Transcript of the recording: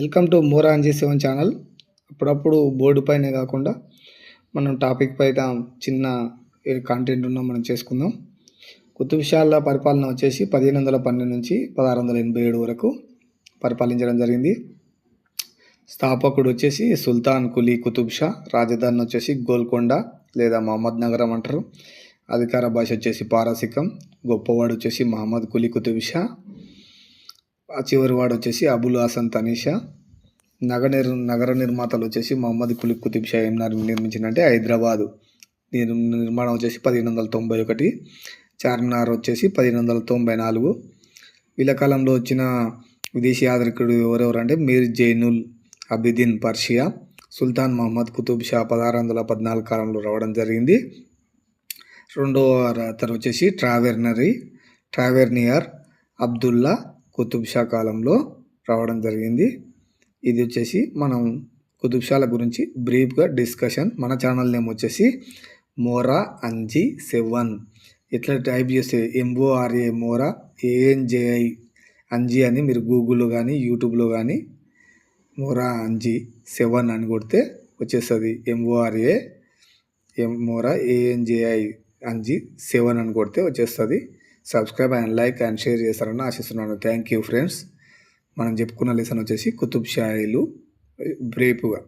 Welcome to Mora Anji seven channel. అప్పుడప్పుడు board పైనే కాకుండా మనం టాపిక్ పైన చిన్న కంటెంట్ ఉన్న మనం చేసుకుందాం. కుతుబ్ షాల పరిపాలన వచ్చేసి 1512 నుంచి 1687 వరకు పరిపాలించడం జరిగింది. స్థాపకుడు వచ్చేసి సుల్తాన్ కులీ కుతుబ్ షా. రాజధాని వచ్చేసి గోల్కొండ లేదా మహమ్మద్ నగరం అంటారు. అధికార భాష వచ్చేసి పారసికం. గొప్పవాడు వచ్చేసి మహమ్మద్ కులీ కుతుబ్ షా. ఆ చివరి వాడు వచ్చేసి అబుల్ హసన్ తనీషా. నగర నిర్మాతలు వచ్చేసి మహమ్మద్ కులీ కుతుబ్ షా ఏం నిర్మించిందంటే హైదరాబాదు నిర్మాణం వచ్చేసి 1591. చార్మినార్ వచ్చేసి 1594. వీళ్ళ కాలంలో వచ్చిన విదేశీ యాత్రికుడు ఎవరెవరంటే మీర్ జైనుల్ అబిదిన్ పర్షియా. సుల్తాన్ మహమ్మద్ కుతుబ్ షా 1614 కాలంలో రావడం జరిగింది. రెండవ అతను వచ్చేసి ట్రావెర్నియర్ అబ్దుల్లా కుతుబ్ షా కాలంలో రావడం జరిగింది. ఇది వచ్చేసి మనం కుతుబ్ షాల గురించి బ్రీఫ్గా డిస్కషన్. మన ఛానల్ నేమ్ వచ్చేసి మోరా అంజీ 7. ఇట్లా టైప్ చేస్తే MORA మోరా ANJI అంజీ అని మీరు గూగుల్లో కానీ యూట్యూబ్లో కానీ మోరా అంజీ 7 అని కొడితే వచ్చేస్తుంది. మోరా ANJI అంజీ 7 అని కొడితే వచ్చేస్తుంది. Subscribe and like and share చేస్తారని ఆశిస్తున్నాను. Thank you friends. మనం చెప్పుకున్న లెసన్ వచ్చేసి కుతుబ్ షాయిలు బ్రీఫ్గా.